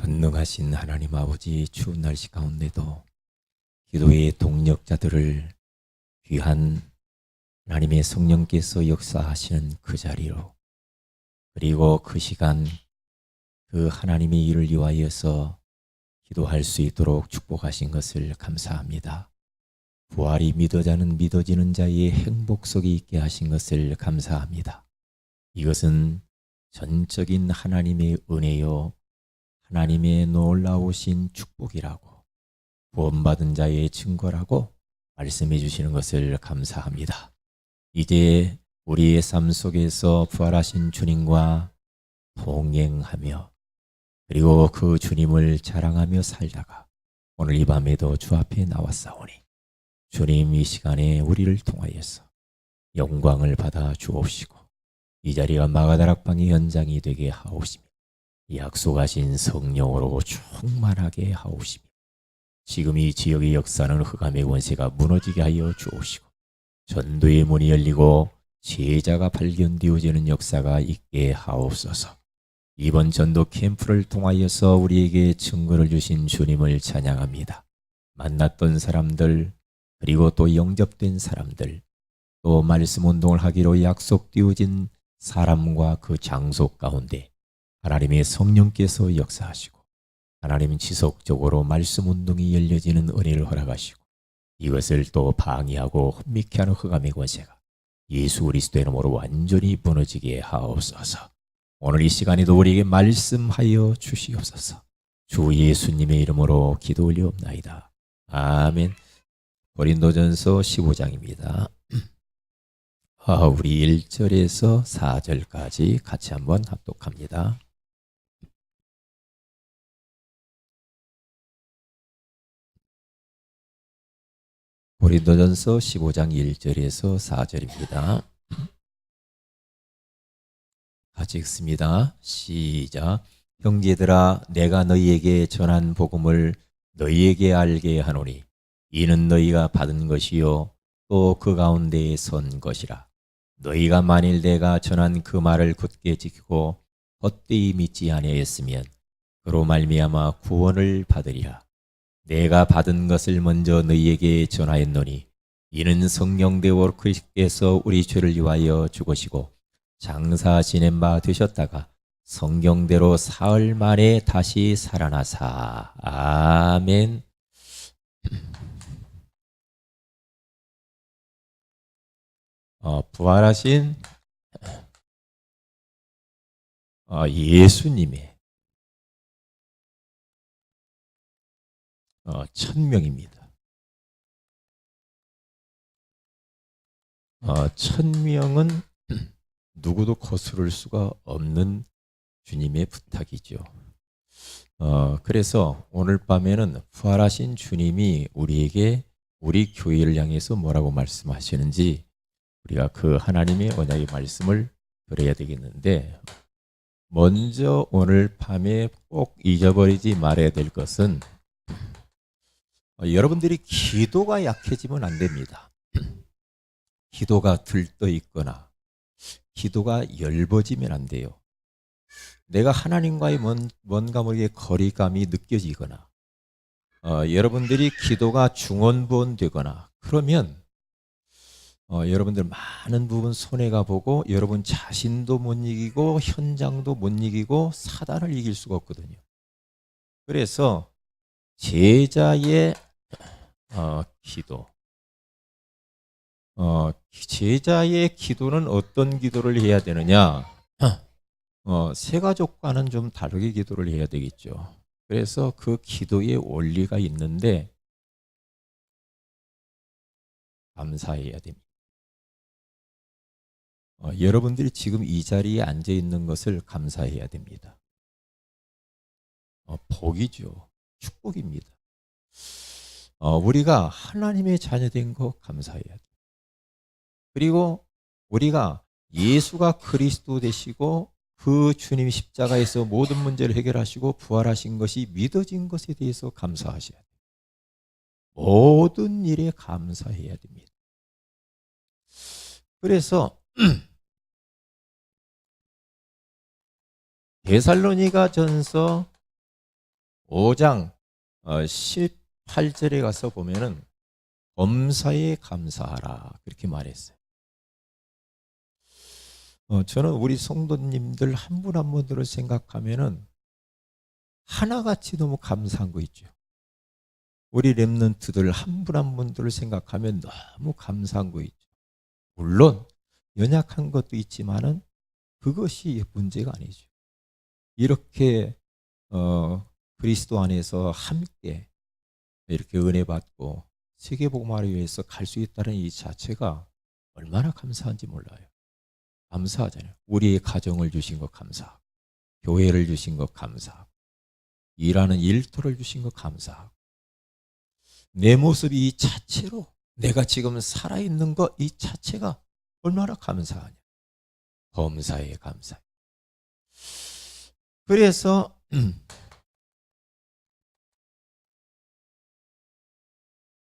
전능하신 하나님 아버지, 추운 날씨 가운데도 기도의 동력자들을 귀한 하나님의 성령께서 역사하시는 그 자리로, 그리고 그 시간 그 하나님의 일을 위하여서 기도할 수 있도록 축복하신 것을 감사합니다. 부활이 믿어지는 자의 행복 속에 있게 하신 것을 감사합니다. 이것은 전적인 하나님의 은혜요, 하나님의 놀라우신 축복이라고, 구원받은 자의 증거라고 말씀해 주시는 것을 감사합니다. 이제 우리의 삶 속에서 부활하신 주님과 동행하며, 그리고 그 주님을 자랑하며 살다가 오늘 이 밤에도 주 앞에 나왔사오니, 주님 이 시간에 우리를 통하여서 영광을 받아 주옵시고, 이 자리가 마가다락방의 현장이 되게 하옵시며, 약속하신 성령으로 충만하게 하옵시며, 지금 이 지역의 역사는 흑암의 권세가 무너지게 하여 주옵시고, 전도의 문이 열리고 제자가 발견되어지는 역사가 있게 하옵소서. 이번 전도 캠프를 통하여서 우리에게 증거를 주신 주님을 찬양합니다. 만났던 사람들, 그리고 또 영접된 사람들, 또 말씀 운동을 하기로 약속되어진 사람과 그 장소 가운데 하나님의 성령께서 역사하시고, 하나님은 지속적으로 말씀 운동이 열려지는 은혜를 허락하시고, 이것을 또 방해하고 혼미케 하는 흑암의 권세가 예수 그리스도의 이름으로 완전히 무너지게 하옵소서. 오늘 이 시간에도 우리에게 말씀하여 주시옵소서. 주 예수님의 이름으로 기도 올리옵나이다. 아멘. 고린도전서 15장입니다. 우리 1절에서 4절까지 같이 한번 합독합니다. 고린도전서 15장 1절에서 4절입니다. 같이 읽습니다. 시작. 형제들아, 내가 너희에게 전한 복음을 너희에게 알게 하노니, 이는 너희가 받은 것이요 또 그 가운데에 선 것이라. 너희가 만일 내가 전한 그 말을 굳게 지키고 헛되이 믿지 아니하였으면 그로 말미암아 구원을 받으리라. 내가 받은 것을 먼저 너희에게 전하였노니, 이는 성령대로 그리스도께서 우리 죄를 위하여 죽으시고 장사 지낸 바 되셨다가 성경대로 사흘 만에 다시 살아나사. 아멘. 부활하신 예수님의 천명입니다. 천명은 누구도 거스를 수가 없는 주님의 부탁이죠. 그래서 오늘 밤에는 부활하신 주님이 우리에게, 우리 교회를 향해서 뭐라고 말씀하시는지 우리가 그 하나님의 언약의 말씀을 들어야 되겠는데, 먼저 오늘 밤에 꼭 잊어버리지 말아야 될 것은, 여러분들이 기도가 약해지면 안 됩니다. 기도가 들떠 있거나 기도가 얇아지면 안 돼요. 내가 하나님과의 뭔가 모르게 거리감이 느껴지거나, 여러분들이 기도가 중언부언되거나 그러면 여러분들 많은 부분 손해가 보고, 여러분 자신도 못 이기고 현장도 못 이기고 사단을 이길 수가 없거든요. 그래서 제자의 기도, 제자의 기도는 어떤 기도를 해야 되느냐? 세가족과는 좀 다르게 기도를 해야 되겠죠. 그래서 그 기도의 원리가 있는데 감사해야 됩니다. 여러분들이 지금 이 자리에 앉아 있는 것을 감사해야 됩니다. 복이죠. 축복입니다. 우리가 하나님의 자녀된 거 감사해야 돼요. 그리고 우리가 예수가 그리스도 되시고 그 주님 십자가에서 모든 문제를 해결하시고 부활하신 것이 믿어진 것에 대해서 감사하셔야 돼요. 모든 일에 감사해야 됩니다. 그래서 데살로니가 전서 5장 18절에 가서 보면은 범사에 감사하라 그렇게 말했어요. 저는 우리 성도님들 한 분 한 분들을 생각하면은 하나같이 너무 감사한 거 있죠. 우리 렘넌트들 한 분 한 분들을 생각하면 너무 감사한 거 있죠. 물론 연약한 것도 있지만은 그것이 문제가 아니죠. 이렇게 그리스도 안에서 함께 이렇게 은혜 받고 세계복음화를 위해서 갈 수 있다는 이 자체가 얼마나 감사한지 몰라요. 감사하잖아요. 우리의 가정을 주신 것 감사하고, 교회를 주신 것 감사하고, 일하는 일터를 주신 것 감사하고, 내 모습이 이 자체로 내가 지금 살아있는 것 이 자체가 얼마나 감사하냐. 범사에 감사해. 그래서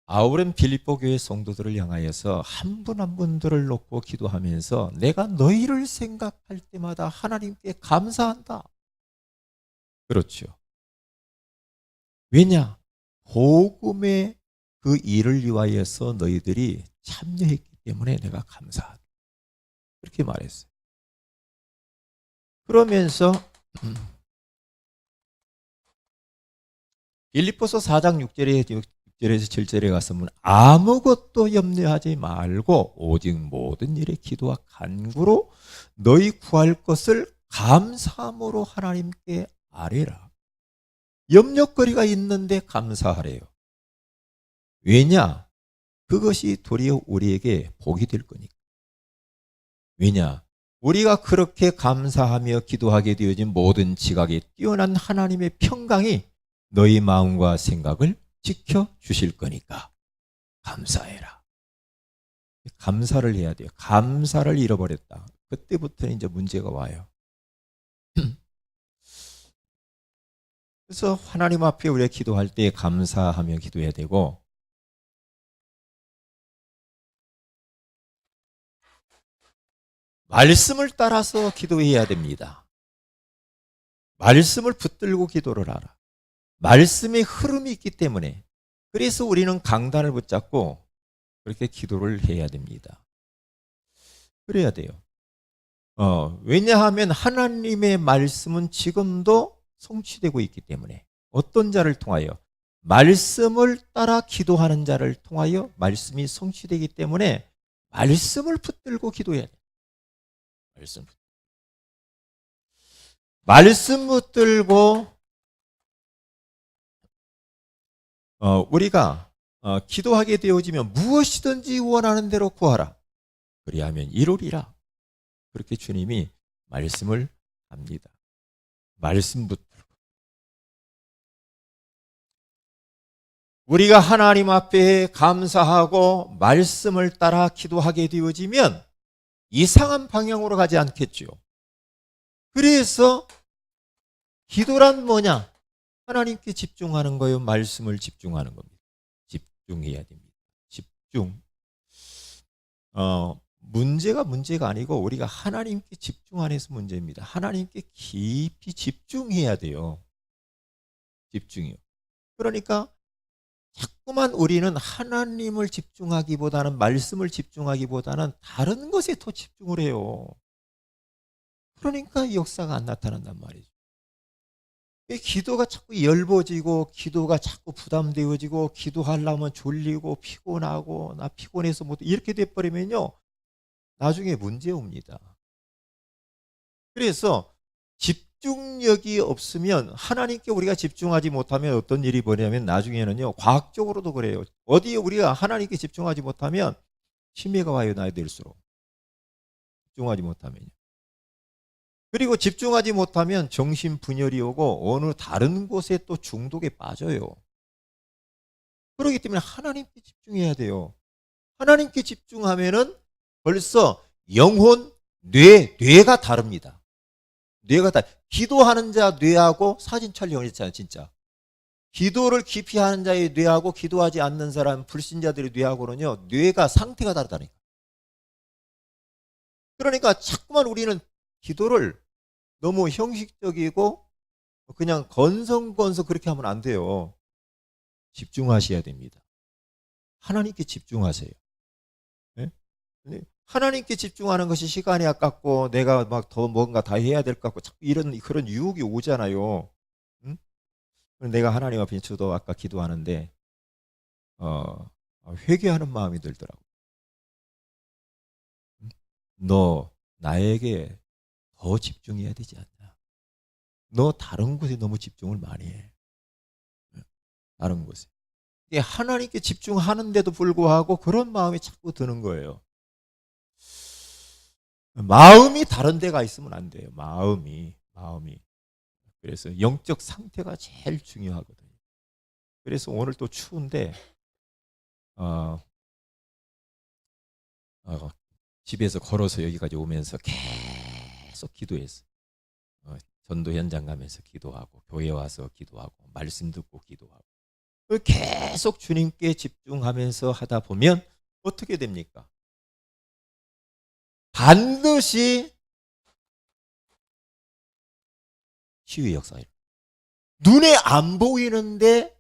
바울은 빌립보 교회 성도들을 향하여서 한 분 한 분들을 놓고 기도하면서 내가 너희를 생각할 때마다 하나님께 감사한다. 그렇죠. 왜냐? 복음의 그 일을 위하여서 너희들이 참여했기 때문에 내가 감사하다. 그렇게 말했어요. 그러면서 빌립보서 4장 6절에서 7절에 가서 아무것도 염려하지 말고 오직 모든 일에 기도와 간구로 너희 구할 것을 감사함으로 하나님께 아뢰라. 염려거리가 있는데 감사하래요. 왜냐? 그것이 도리어 우리에게 복이 될 거니까. 왜냐? 우리가 그렇게 감사하며 기도하게 되어진 모든 지각에 뛰어난 하나님의 평강이 너희 마음과 생각을 지켜주실 거니까 감사해라. 감사를 해야 돼요. 감사를 잃어버렸다. 그때부터는 이제 문제가 와요. 그래서 하나님 앞에 우리가 기도할 때 감사하며 기도해야 되고, 말씀을 따라서 기도해야 됩니다. 말씀을 붙들고 기도를 하라. 말씀의 흐름이 있기 때문에, 그래서 우리는 강단을 붙잡고 그렇게 기도를 해야 됩니다. 그래야 돼요. 왜냐하면 하나님의 말씀은 지금도 성취되고 있기 때문에, 어떤 자를 통하여? 말씀을 따라 기도하는 자를 통하여 말씀이 성취되기 때문에 말씀을 붙들고 기도해야 돼요. 말씀 붙들고 우리가 기도하게 되어지면 무엇이든지 원하는 대로 구하라. 그리하면 이루리라. 그렇게 주님이 말씀을 합니다. 말씀 붙들고 우리가 하나님 앞에 감사하고 말씀을 따라 기도하게 되어지면 이상한 방향으로 가지 않겠죠. 그래서 기도란 뭐냐? 하나님께 집중하는 거예요. 말씀을 집중하는 겁니다. 집중해야 됩니다. 집중. 문제가 아니고 우리가 하나님께 집중 안 해서 문제입니다. 하나님께 깊이 집중해야 돼요. 집중이요. 그러니까 자꾸만 우리는 하나님을 집중하기보다는, 말씀을 집중하기보다는 다른 것에 더 집중을 해요. 그러니까 역사가 안 나타난단 말이죠. 기도가 자꾸 엷어지고, 기도가 자꾸 부담되어지고, 기도하려면 졸리고 피곤하고, 나 피곤해서 못, 이렇게 돼버리면요 나중에 문제 옵니다. 그래서 집중력이 없으면, 하나님께 우리가 집중하지 못하면 어떤 일이 벌어지냐면 나중에는요, 과학적으로도 그래요. 어디에 우리가 하나님께 집중하지 못하면 치매가 와요. 나이 들수록. 집중하지 못하면요. 그리고 집중하지 못하면 정신분열이 오고 어느 다른 곳에 또 중독에 빠져요. 그렇기 때문에 하나님께 집중해야 돼요. 하나님께 집중하면은 벌써 영혼, 뇌가 다릅니다. 뇌가 다. 기도하는 자 뇌하고 사진 촬영을 했잖아요, 진짜. 기도를 깊이 하는 자의 뇌하고 기도하지 않는 사람, 불신자들의 뇌하고는요, 뇌가 상태가 다르다니까. 그러니까 자꾸만 우리는 기도를 너무 형식적이고 그냥 건성건성 그렇게 하면 안 돼요. 집중하셔야 됩니다. 하나님께 집중하세요. 예? 하나님께 집중하는 것이 시간이 아깝고 내가 막 더 뭔가 다 해야 될 것 같고 자꾸 이런 그런 유혹이 오잖아요. 응? 내가 하나님 앞에 저도 아까 기도하는데 회개하는 마음이 들더라고. 응? 너 나에게 더 집중해야 되지 않냐? 너 다른 곳에 너무 집중을 많이 해. 다른 곳에. 하나님께 집중하는데도 불구하고 그런 마음이 자꾸 드는 거예요. 마음이 다른 데가 있으면 안 돼요. 마음이. 그래서 영적 상태가 제일 중요하거든요. 그래서 오늘 또 추운데 어, 집에서 걸어서 여기까지 오면서 계속 기도했어요. 전도 현장 가면서 기도하고 교회 와서 기도하고 말씀 듣고 기도하고 계속 주님께 집중하면서 하다 보면 어떻게 됩니까? 반드시 치유의 역사예요. 눈에 안 보이는데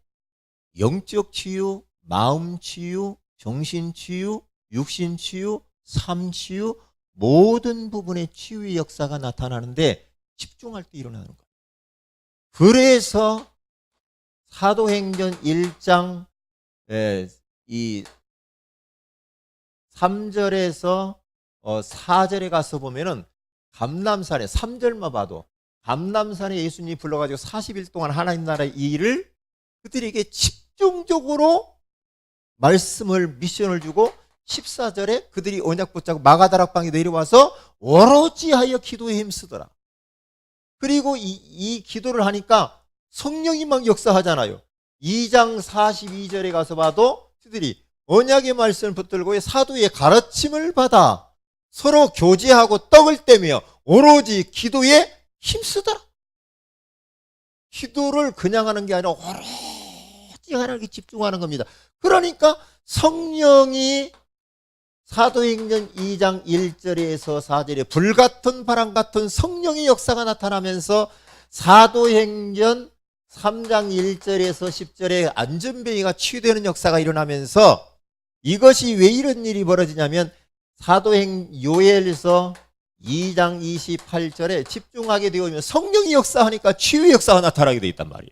영적 치유, 마음 치유, 정신 치유, 육신 치유, 삶 치유 모든 부분의 치유의 역사가 나타나는데 집중할 때 일어나는 거예요. 그래서 사도행전 1장 이 3절에서 4절에 가서 보면은 감람산에 3절만 봐도 감람산에 예수님이 불러가지고 40일 동안 하나님 나라의 일을 그들에게 집중적으로 말씀을 미션을 주고 14절에 그들이 언약 붙잡고 마가다락방에 내려와서 오로지 하여 기도에 힘쓰더라. 그리고 이 기도를 하니까 성령이 막 역사하잖아요. 2장 42절에 가서 봐도 그들이 언약의 말씀을 붙들고 사도의 가르침을 받아 서로 교제하고 떡을 떼며 오로지 기도에 힘쓰더라. 기도를 그냥 하는 게 아니라 오로지 하나님께 집중하는 겁니다. 그러니까 성령이 사도행전 2장 1절에서 4절에 불같은 바람 같은 성령의 역사가 나타나면서 사도행전 3장 1절에서 10절에 안전뱅이가 치유되는 역사가 일어나면서 이것이 왜 이런 일이 벌어지냐면 요엘서 2장 28절에 집중하게 되어오면 성령이 역사하니까 치유의 역사가 나타나게 되어 있단 말이에요.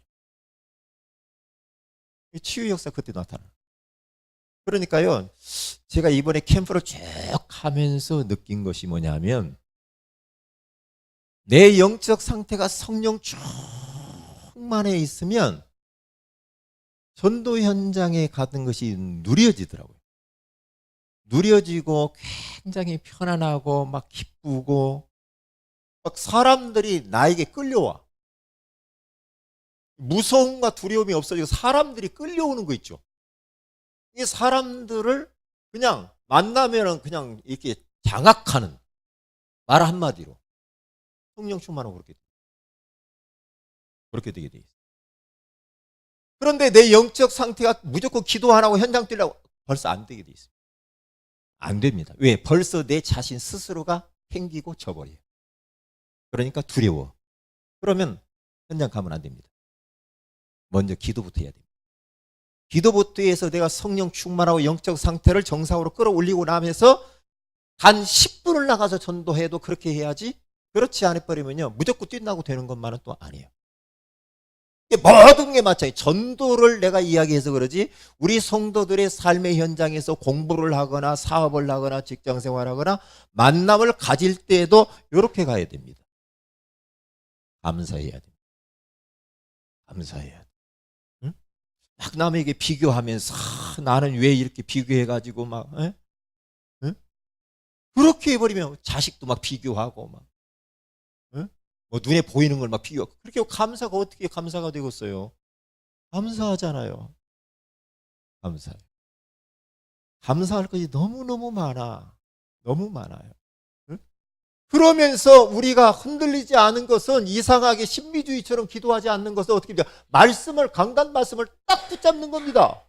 치유의 역사 그때 나타나요. 그러니까요, 제가 이번에 캠프를 쭉 하면서 느낀 것이 뭐냐면 내 영적 상태가 성령 충만해 있으면 전도 현장에 가는 것이 누려지더라고요. 누려지고 굉장히 편안하고 막 기쁘고 막 사람들이 나에게 끌려와. 무서움과 두려움이 없어지고 사람들이 끌려오는 거 있죠. 이 사람들을 그냥 만나면은 그냥 이렇게 장악하는 말 한마디로 성령 충만하고 그렇게 되게 돼 있어요. 그런데 내 영적 상태가 무조건 기도 안 하고 현장 뛰려고 벌써 안 되게 돼 있어요. 안 됩니다. 왜? 벌써 내 자신 스스로가 팽기고 져버려요. 그러니까 두려워. 그러면 현장 가면 안 됩니다. 먼저 기도부터 해야 됩니다. 기도부터 해서 내가 성령 충만하고 영적 상태를 정상으로 끌어올리고 나면서 단 10분을 나가서 전도해도 그렇게 해야지. 그렇지 않아버리면요 무조건 뛴다고 되는 것만은 또 아니에요. 모든 게 마찬가지. 전도를 내가 이야기해서 그러지 우리 성도들의 삶의 현장에서 공부를 하거나 사업을 하거나 직장생활하거나 만남을 가질 때에도 이렇게 가야 됩니다. 감사해야 됩니다. 감사해야 돼. 응? 막 남에게 비교하면서 나는 왜 이렇게 비교해가지고 막 응? 그렇게 해버리면 자식도 막 비교하고 막 응? 뭐 눈에 보이는 걸 막 비교하고 그렇게 감사가 어떻게 감사가 되겠어요? 감사하잖아요. 감사해요. 감사할 것이 너무너무 많아. 너무 많아요. 응? 그러면서 우리가 흔들리지 않은 것은 이상하게 신비주의처럼 기도하지 않는 것은 어떻게 됩니까? 말씀을 강단 말씀을 딱 붙잡는 겁니다.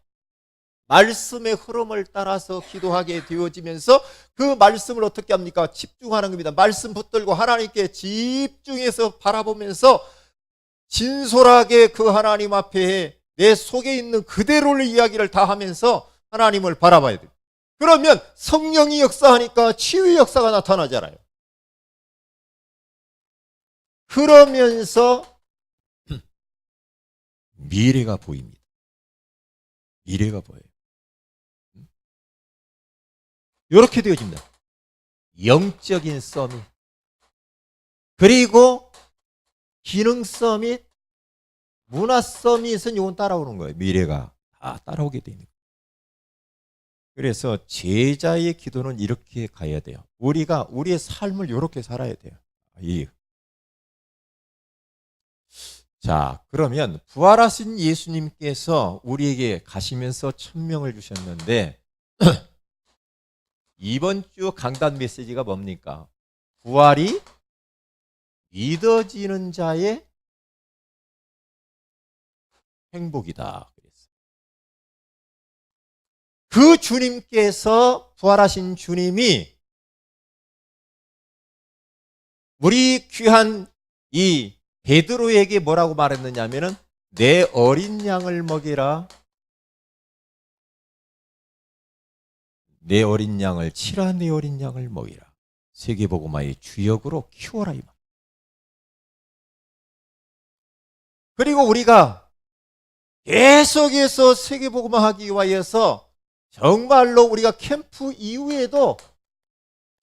말씀의 흐름을 따라서 기도하게 되어지면서 그 말씀을 어떻게 합니까? 집중하는 겁니다. 말씀 붙들고 하나님께 집중해서 바라보면서 진솔하게 그 하나님 앞에 내 속에 있는 그대로의 이야기를 다 하면서 하나님을 바라봐야 돼요. 그러면 성령이 역사하니까 치유의 역사가 나타나잖아요. 그러면서 미래가 보입니다. 미래가 보여요. 이렇게 되어집니다. 영적인 서밋, 그리고 기능 서밋, 문화 서밋은 이건 따라오는 거예요. 미래가 다 따라오게 되는 거예요. 그래서 제자의 기도는 이렇게 가야 돼요. 우리가 우리의 삶을 이렇게 살아야 돼요. 자, 그러면 부활하신 예수님께서 우리에게 가시면서 천명을 주셨는데 이번 주 강단 메시지가 뭡니까? 부활이 믿어지는 자의 행복이다. 그 주님께서, 부활하신 주님이 우리 귀한 이 베드로에게 뭐라고 말했느냐면은 내 어린 양을 먹이라, 내 어린 양을 치라, 내 어린 양을 먹이라, 세계복음화의 주역으로 키워라 이 말. 그리고 우리가 계속해서 세계복음화하기 위하여서 정말로 우리가 캠프 이후에도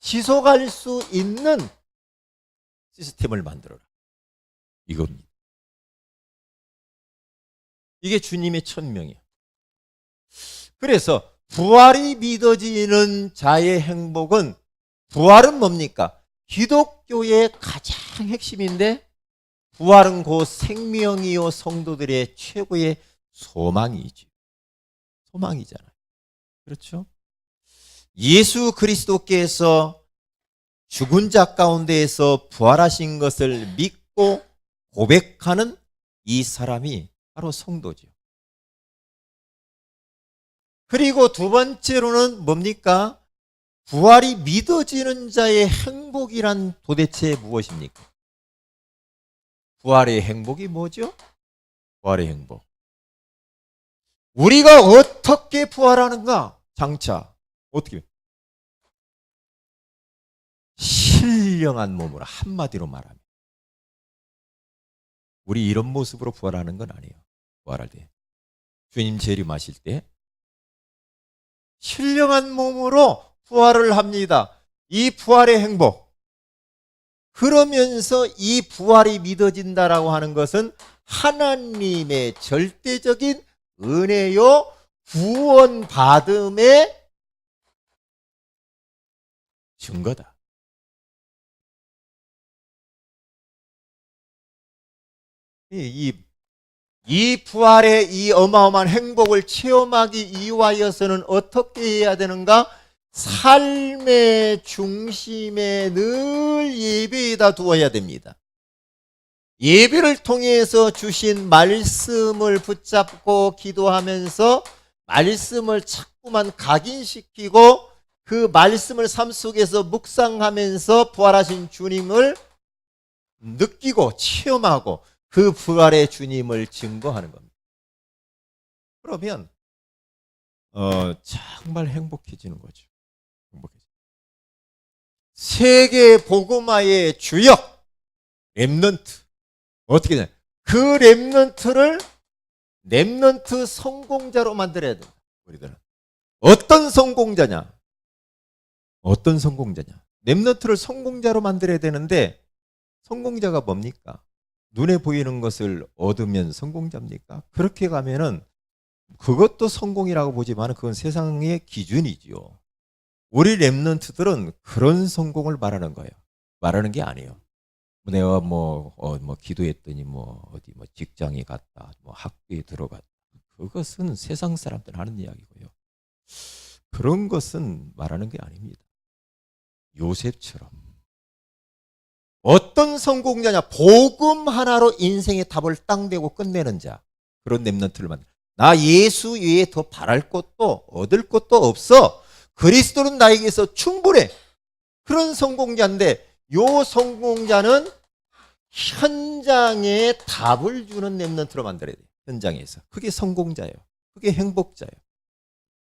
지속할 수 있는 시스템을 만들어라. 이겁니다. 이게 주님의 천명이에요. 그래서 부활이 믿어지는 자의 행복은, 부활은 뭡니까? 기독교의 가장 핵심인데 부활은 곧 생명이요 성도들의 최고의 소망이지. 소망이잖아요. 그렇죠? 예수 그리스도께서 죽은 자 가운데에서 부활하신 것을 믿고 고백하는 이 사람이 바로 성도죠. 그리고 두 번째로는 뭡니까? 부활이 믿어지는 자의 행복이란 도대체 무엇입니까? 부활의 행복이 뭐죠? 부활의 행복. 우리가 어떻게 부활하는가? 장차 어떻게? 신령한 몸으로, 한마디로 말하면 우리 이런 모습으로 부활하는 건 아니에요. 부활할 때 주님 재림하실 때 신령한 몸으로 부활을 합니다. 이 부활의 행복. 그러면서 이 부활이 믿어진다라고 하는 것은 하나님의 절대적인 은혜요 구원받음의 증거다. 이 부활의 이 어마어마한 행복을 체험하기 위하여서는 어떻게 해야 되는가? 삶의 중심에 늘 예배에다 두어야 됩니다. 예배를 통해서 주신 말씀을 붙잡고 기도하면서 말씀을 자꾸만 각인시키고 그 말씀을 삶 속에서 묵상하면서 부활하신 주님을 느끼고 체험하고 그 부활의 주님을 증거하는 겁니다. 그러면 정말 행복해지는 거죠. 세계 복음화의 주역 렘넌트, 어떻게 되냐? 그 렘넌트 성공자로 만들어야 된다. 우리들은 어떤 성공자냐? 어떤 성공자냐? 렘넌트를 성공자로 만들어야 되는데 성공자가 뭡니까? 눈에 보이는 것을 얻으면 성공자입니까? 그렇게 가면은 그것도 성공이라고 보지만 그건 세상의 기준이지요. 우리 렘넌트들은 그런 성공을 말하는 거예요. 말하는 게 아니에요. 내가 뭐 기도했더니 어디 직장에 갔다, 학교에 들어갔다. 그것은 세상 사람들 하는 이야기고요. 그런 것은 말하는 게 아닙니다. 요셉처럼 어떤 성공자냐? 복음 하나로 인생의 답을 딱 내고 끝내는 자. 그런 렘넌트를 만나. 나 예수 외에 더 바랄 것도 얻을 것도 없어. 그리스도는 나에게서 충분해. 그런 성공자인데 요 성공자는 현장에 답을 주는 렘넌트로 만들어야 돼요. 현장에서. 그게 성공자예요. 그게 행복자예요.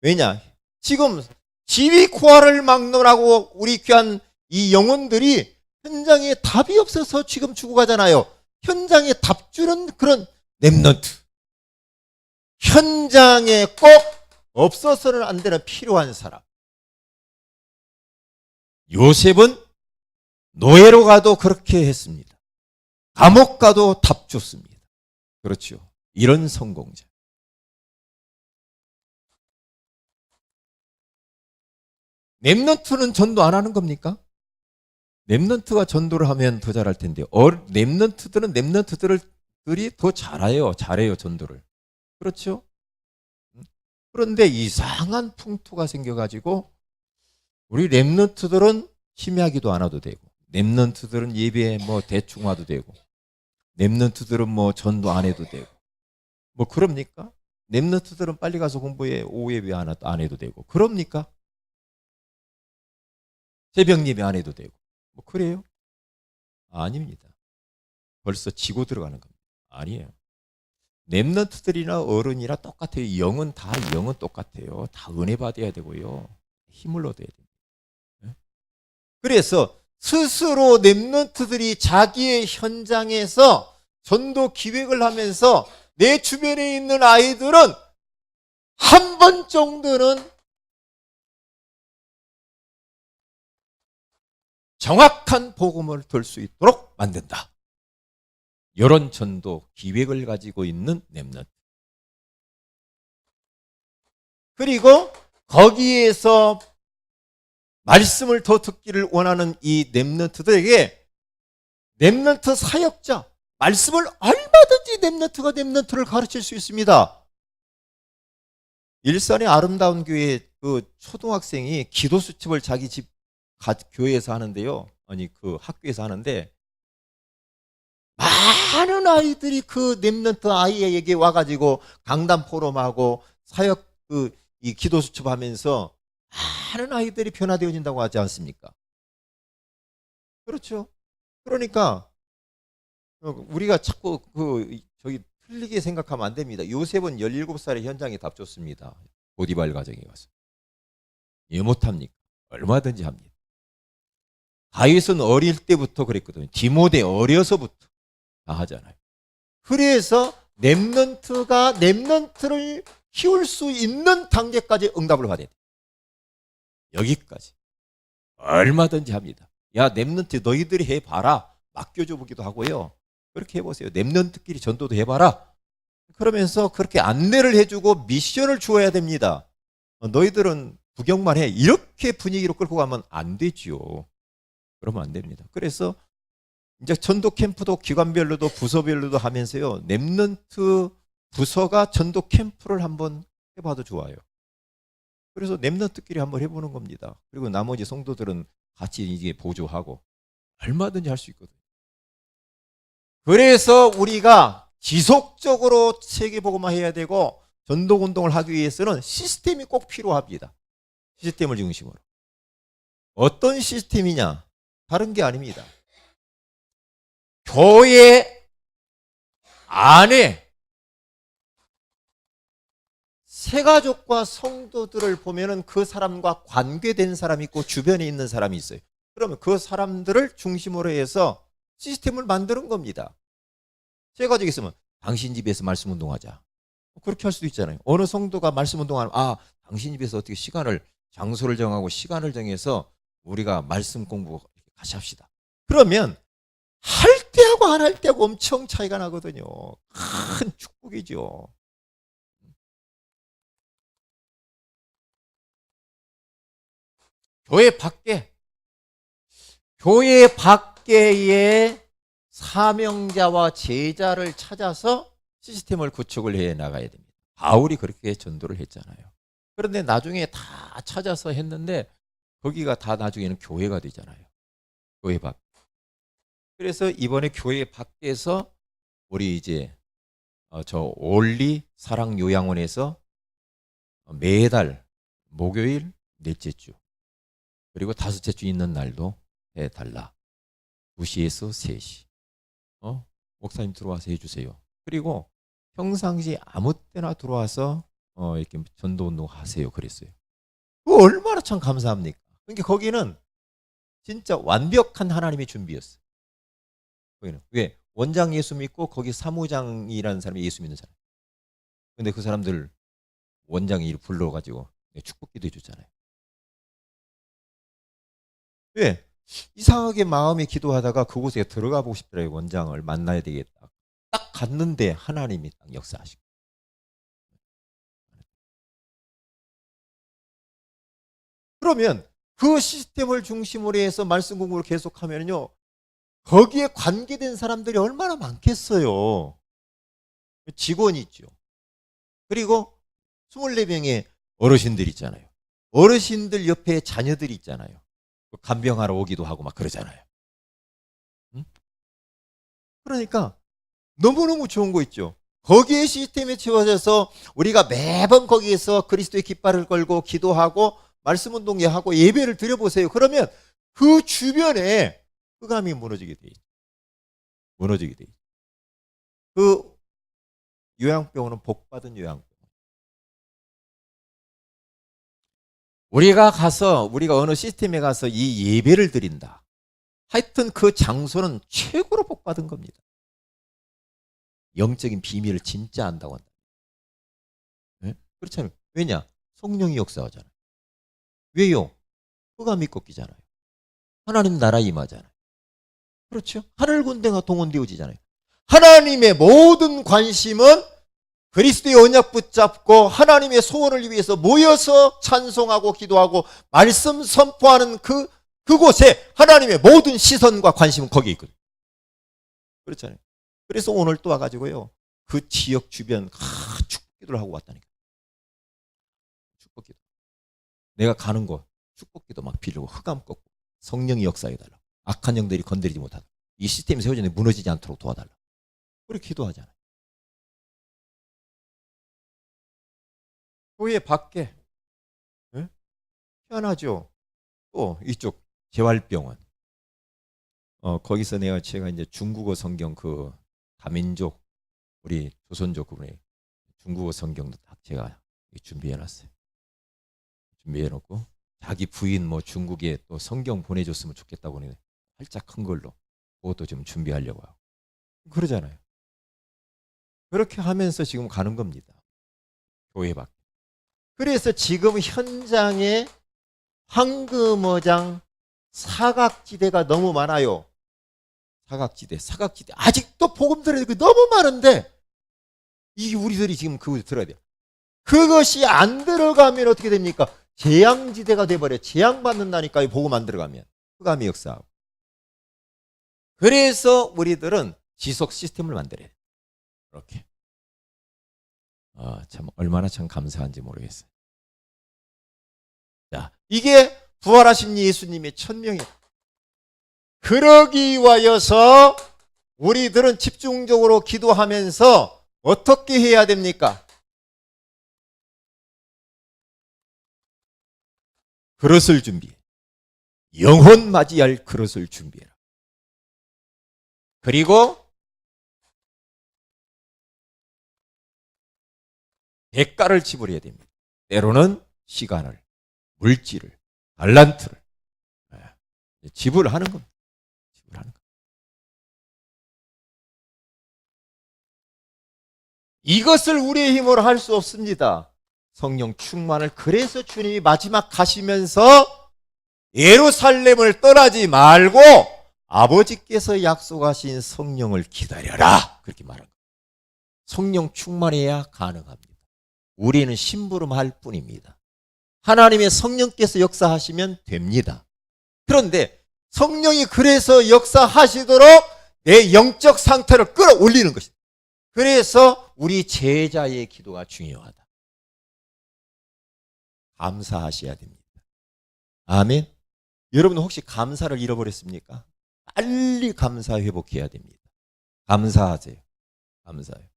왜냐? 지금 지위코아를 막론하고 우리 귀한 이 영혼들이 현장에 답이 없어서 지금 죽어가잖아요. 현장에 답 주는 그런 렘넌트. 현장에 꼭 없어서는 안 되는 필요한 사람. 요셉은 노예로 가도 그렇게 했습니다. 감옥 가도 답 줬습니다. 그렇죠. 이런 성공자. 렘넌트는 전도 안 하는 겁니까? 렘넌트가 전도를 하면 더 잘할 텐데 렘넌트들이 더 잘해요. 전도를. 그렇죠? 그런데 이상한 풍토가 생겨가지고 우리 렘넌트들은 심야기도 안 와도 되고 렘넌트들은 예배에 뭐 대충 와도 되고 렘넌트들은 뭐 전도 안 해도 되고 뭐 그럽니까? 렘넌트들은 빨리 가서 공부해 오후 예배 안 해도 되고 그럽니까? 새벽 예배 안 해도 되고 뭐 그래요? 아닙니다. 벌써 지고 들어가는 겁니다. 아니에요. 렘넌트들이나 어른이나 똑같아요. 영은 똑같아요. 다 은혜 받아야 되고요. 힘을 얻어야 됩니다. 그래서 스스로 렘넌트들이 자기의 현장에서 전도 기획을 하면서 내 주변에 있는 아이들은 한 번 정도는 정확한 복음을 들 수 있도록 만든다. 이런 전도 기획을 가지고 있는 렘넌트. 그리고 거기에서 말씀을 더 듣기를 원하는 이 렘넌트들에게 렘넌트 사역자, 말씀을 얼마든지 렘넌트를 가르칠 수 있습니다. 일산의 아름다운 교회 그 초등학생이 기도 수첩을 자기 집 교회에서 하는데요. 그 학교에서 하는데 많은 아이들이 그 렘넌트 아이에게 와가지고 강단 포럼하고 사역 이 기도 수첩하면서 많은 아이들이 변화되어진다고 하지 않습니까? 그렇죠. 그러니까 우리가 자꾸 저기 틀리게 생각하면 안 됩니다. 요셉은 17살에 현장에 답 줬습니다. 보디발 가정에 가서. 예 못합니까? 얼마든지 합니다. 다윗은 어릴 때부터 그랬거든요. 디모데 어려서부터 다 하잖아요. 그래서 렘넌트를 키울 수 있는 단계까지 응답을 받아야 돼요. 여기까지. 얼마든지 합니다. 야, 렘넌트 너희들이 해봐라. 맡겨줘 보기도 하고요. 그렇게 해보세요. 렘넌트끼리 전도도 해봐라. 그러면서 그렇게 안내를 해주고 미션을 주어야 됩니다. 너희들은 구경만 해. 이렇게 분위기로 끌고 가면 안 되지요. 그러면 안 됩니다. 그래서 이제 전도 캠프도 기관별로도 부서별로도 하면서요. 렘넌트 부서가 전도 캠프를 한번 해봐도 좋아요. 그래서 렘넌트끼리 한번 해보는 겁니다. 그리고 나머지 성도들은 같이 이게 보조하고 얼마든지 할 수 있거든요. 그래서 우리가 지속적으로 세계복음화 해야 되고 전도 운동을 하기 위해서는 시스템이 꼭 필요합니다. 시스템을 중심으로. 어떤 시스템이냐? 다른 게 아닙니다. 교회 안에 새가족과 성도들을 보면은 그 사람과 관계된 사람이 있고 주변에 있는 사람이 있어요. 그러면 그 사람들을 중심으로 해서 시스템을 만드는 겁니다. 새가족이 있으면 당신 집에서 말씀 운동하자. 그렇게 할 수도 있잖아요. 어느 성도가 말씀 운동하면 당신 집에서 어떻게 장소를 정하고 시간을 정해서 우리가 말씀 공부 같이 합시다. 그러면 할 때하고 안 할 때하고 엄청 차이가 나거든요. 큰 축복이죠. 교회 밖에의 사명자와 제자를 찾아서 시스템을 구축을 해 나가야 됩니다. 바울이 그렇게 전도를 했잖아요. 그런데 나중에 다 찾아서 했는데 거기가 다 나중에는 교회가 되잖아요. 교회 밖. 그래서 이번에 교회 밖에서 우리 이제 저 올리 사랑 요양원에서 매달 목요일 넷째 주 그리고 다섯째 주 있는 날도 해달라. 2시에서 3시. 목사님 들어와서 해주세요. 그리고 평상시 아무 때나 들어와서 이렇게 전도운동 하세요. 그랬어요. 그거 얼마나 참 감사합니까? 그러니까 거기는 진짜 완벽한 하나님의 준비였어요. 거기는. 왜? 원장 예수 믿고 거기 사무장이라는 사람이 예수 믿는 사람. 근데 그 사람들 원장이 불러가지고 축복기도 해줬잖아요. 왜? 이상하게 마음에 기도하다가 그곳에 들어가 보고 싶더라고요. 원장을 만나야 되겠다. 딱 갔는데 하나님이 딱 역사하시고. 그러면 그 시스템을 중심으로 해서 말씀 공부를 계속하면요. 거기에 관계된 사람들이 얼마나 많겠어요. 직원이 있죠. 그리고 24명의 어르신들 있잖아요. 어르신들 옆에 자녀들이 있잖아요. 간병하러 오기도 하고 막 그러잖아요. 응? 그러니까 너무너무 좋은 거 있죠. 거기에 시스템에 채워져서 우리가 매번 거기에서 그리스도의 깃발을 걸고 기도하고 말씀 운동회하고 예배를 드려보세요. 그러면 그 주변에 흑암이 무너지게 돼 있죠. 무너지게 돼 있죠. 그 요양병원은 복받은 요양병원. 우리가 어느 시스템에 가서 이 예배를 드린다. 하여튼 그 장소는 최고로 복받은 겁니다. 영적인 비밀을 진짜 안다고 한다. 네? 그렇잖아요. 왜냐? 성령이 역사하잖아요. 왜요? 흑암이 꺾이잖아요. 하나님 나라 임하잖아요. 그렇죠? 하늘 군대가 동원되어지잖아요. 하나님의 모든 관심은 그리스도의 언약 붙잡고 하나님의 소원을 위해서 모여서 찬송하고 기도하고 말씀 선포하는 그곳에 하나님의 모든 시선과 관심은 거기에 있거든요. 그렇잖아요. 그래서 오늘 또 와가지고요. 그 지역 주변 축복기도를 하고 왔다니까. 축복기도. 내가 가는 곳 축복기도 막 빌고 흑암 꺾고 성령이 역사해달라. 악한 영들이 건드리지 못하다. 이 시스템이 세워졌는데 무너지지 않도록 도와달라. 그렇게 기도하잖아요. 교회 밖에 네? 희한하죠. 또 이쪽 재활병원 거기서 제가 이제 중국어 성경 그 다민족 우리 조선족 그분의 중국어 성경도 다 제가 준비해놨어요. 준비해놓고 자기 부인 뭐 중국에 또 성경 보내줬으면 좋겠다고 하는데 활짝 큰 걸로 그것도 좀 준비하려고 하고 그러잖아요. 그렇게 하면서 지금 가는 겁니다. 교회 밖에. 그래서 지금 현장에 황금어장 사각지대가 너무 많아요. 사각지대 아직도 복음 들어야 돼. 너무 많은데 이 우리들이 지금 그거 들어야 돼요. 그것이 안 들어가면 어떻게 됩니까? 재앙지대가 돼버려요. 재앙받는다니까 복음 안 들어가면. 흑암의 역사하고. 그래서 우리들은 지속 시스템을 만들어야 돼요. 이렇게. 참 얼마나 참 감사한지 모르겠어요. 자, 이게 부활하신 예수님의 천명이에요. 그러기 위하여서 우리들은 집중적으로 기도하면서 어떻게 해야 됩니까? 그릇을 준비해. 영혼 맞이할 그릇을 준비해라. 그리고 대가를 지불해야 됩니다. 때로는 시간을, 물질을, 달란트를 지불하는 겁니다. 지불하는 겁니다. 이것을 우리의 힘으로 할 수 없습니다. 성령 충만을. 그래서 주님이 마지막 가시면서 예루살렘을 떠나지 말고 아버지께서 약속하신 성령을 기다려라. 그렇게 말한 거예요. 성령 충만해야 가능합니다. 우리는 심부름할 뿐입니다. 하나님의 성령께서 역사하시면 됩니다. 그런데 성령이 그래서 역사하시도록 내 영적 상태를 끌어올리는 것이다. 그래서 우리 제자의 기도가 중요하다. 감사하셔야 됩니다. 아멘. 여러분 혹시 감사를 잃어버렸습니까? 빨리 감사 회복해야 됩니다. 감사하세요. 감사해요.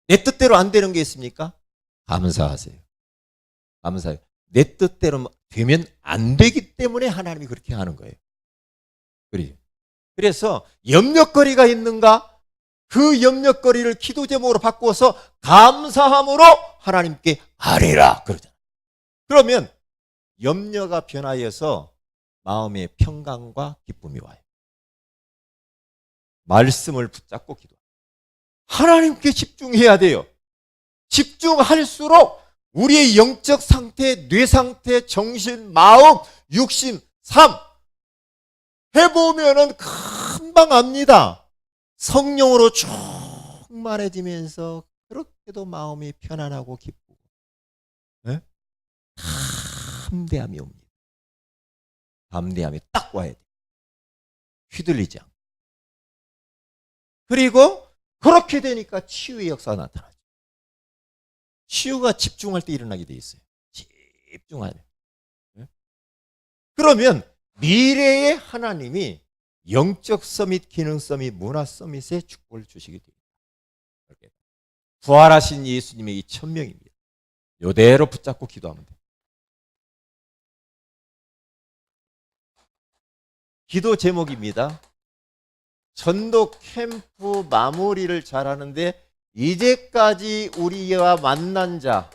내 뜻대로 안 되는 게 있습니까? 감사하세요. 감사해요. 내 뜻대로 되면 안 되기 때문에 하나님이 그렇게 하는 거예요. 그래서 염려거리가 있는가? 그 염려거리를 기도 제목으로 바꾸어서 감사함으로 하나님께 아뢰라 그러잖아요. 그러면 염려가 변하여서 마음의 평강과 기쁨이 와요. 말씀을 붙잡고 기도해요. 하나님께 집중해야 돼요. 집중할수록 우리의 영적 상태, 뇌 상태, 정신, 마음, 육신, 삶 해보면은 금방 압니다. 성령으로 충만해지면서 그렇게도 마음이 편안하고 기쁘고, 네? 담대함이 옵니다. 담대함이 딱 와야 돼. 휘둘리지 않고. 그리고 그렇게 되니까 치유의 역사가 나타나죠. 치유가 집중할 때 일어나게 돼 있어요. 집중하면. 그러면 미래의 하나님이 영적 서밋, 기능 서밋, 문화 서밋에 축복을 주시게 됩니다. 부활하신 예수님의 이 천명입니다. 이대로 붙잡고 기도하면 돼요. 기도 제목입니다. 전도 캠프 마무리를 잘하는데 이제까지 우리와 만난 자,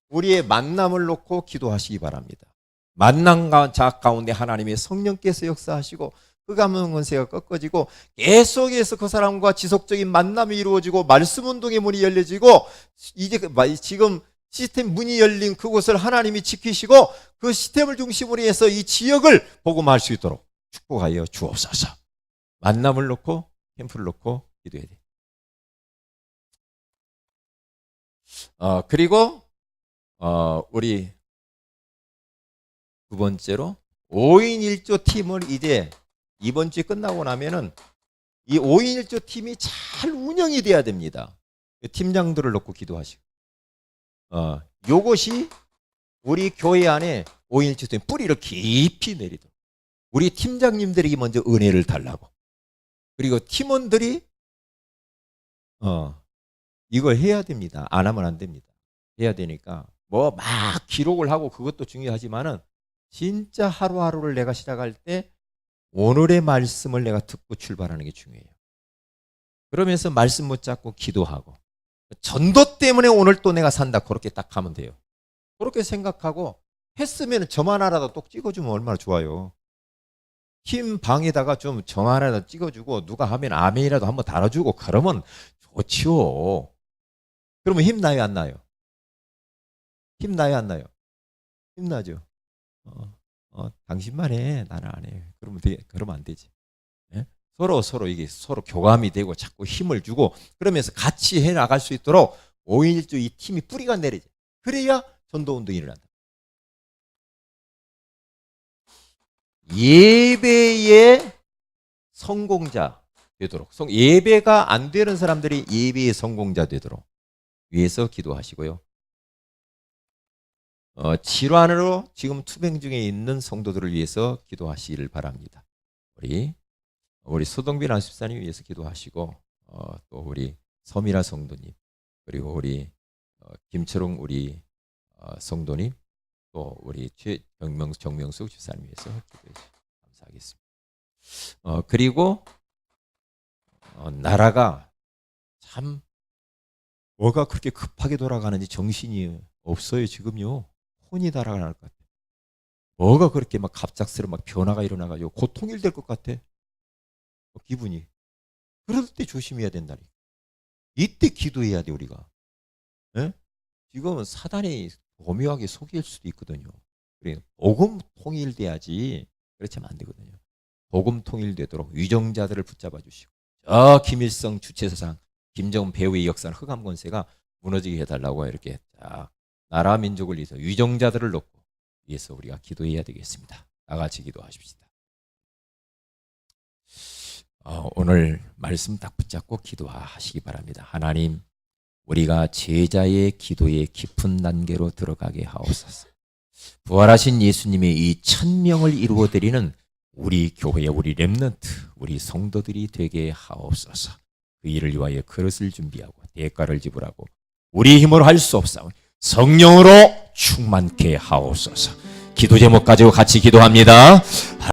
우리의 만남을 놓고 기도하시기 바랍니다. 만난 자 가운데 하나님의 성령께서 역사하시고 그 감염 권세가 꺾어지고 계속해서 그 사람과 지속적인 만남이 이루어지고 말씀 운동의 문이 열려지고 이제 지금 시스템 문이 열린 그곳을 하나님이 지키시고 그 시스템을 중심으로 해서 이 지역을 복음화할 수 있도록 축복하여 주옵소서. 만남을 놓고 캠프를 놓고 기도해야 돼. 그리고 우리 두 번째로 5인 1조 팀을 이제 이번 주에 끝나고 나면은 이 5인 1조 팀이 잘 운영이 돼야 됩니다. 팀장들을 놓고 기도하시고 요것이 우리 교회 안에 5인 1조 팀 뿌리를 깊이 내리도록 우리 팀장님들에게 먼저 은혜를 달라고, 그리고 팀원들이 이걸 해야 됩니다. 안 하면 안 됩니다. 해야 되니까 뭐 막 기록을 하고 그것도 중요하지만은 진짜 하루하루를 내가 시작할 때 오늘의 말씀을 내가 듣고 출발하는 게 중요해요. 그러면서 말씀 붙잡고 기도하고 전도 때문에 오늘 또 내가 산다 그렇게 딱 하면 돼요. 그렇게 생각하고 했으면 저만 하나라도 똑 찍어주면 얼마나 좋아요. 팀 방에다가 좀 점 하나라도 찍어주고 누가 하면 아멘이라도 한번 달아주고 그러면 좋지요. 그러면 힘나요 안 나요? 힘나요 안 나요? 힘나죠. 당신만 해, 나는 안 해. 그러면 안 되지. 예? 서로 이게 서로 교감이 되고 자꾸 힘을 주고 그러면서 같이 해 나갈 수 있도록 5인 1조 이 팀이 뿌리가 내리죠. 그래야 전도 운동이 일어난다. 예배의 성공자 되도록, 예배가 안 되는 사람들이 예배의 성공자 되도록 위해서 기도하시고요. 질환으로 지금 투병 중에 있는 성도들을 위해서 기도하시기를 바랍니다. 우리 소동빈 안수사님 위해서 기도하시고 또 우리 서미라 성도님, 그리고 우리 김철웅 우리 성도님, 또 우리 정명숙 주사님 위해서 기도해 주시기 감사하겠습니다. 그리고 나라가 참 뭐가 그렇게 급하게 돌아가는지 정신이 없어요. 지금요. 혼이 달아날 것 같아. 뭐가 그렇게 막 갑작스러운 막 변화가 일어나가지고 곧 통일될 것 같아. 기분이. 그럴 때 조심해야 된다니. 이때 기도해야 돼 우리가. 예? 지금은 사단이 오묘하게 속일 수도 있거든요. 그래 복음 통일돼야지. 그렇지 않으면 안 되거든요. 복음 통일되도록 위정자들을 붙잡아 주시고 김일성 주체사상 김정은 배우의 역사는 흑암 권세가 무너지게 해달라고 이렇게 나라 민족을 위해서 위정자들을 놓고 위해서 우리가 기도해야 되겠습니다. 다 같이 기도하십시다. 오늘 말씀 딱 붙잡고 기도하시기 바랍니다. 하나님, 우리가 제자의 기도의 깊은 단계로 들어가게 하옵소서. 부활하신 예수님의 이 천명을 이루어드리는 우리 교회, 우리 렘넌트, 우리 성도들이 되게 하옵소서. 그 일을 위하여 그릇을 준비하고 대가를 지불하고 우리 힘으로 할 수 없사오니 성령으로 충만케 하옵소서. 기도 제목 가지고 같이 기도합니다.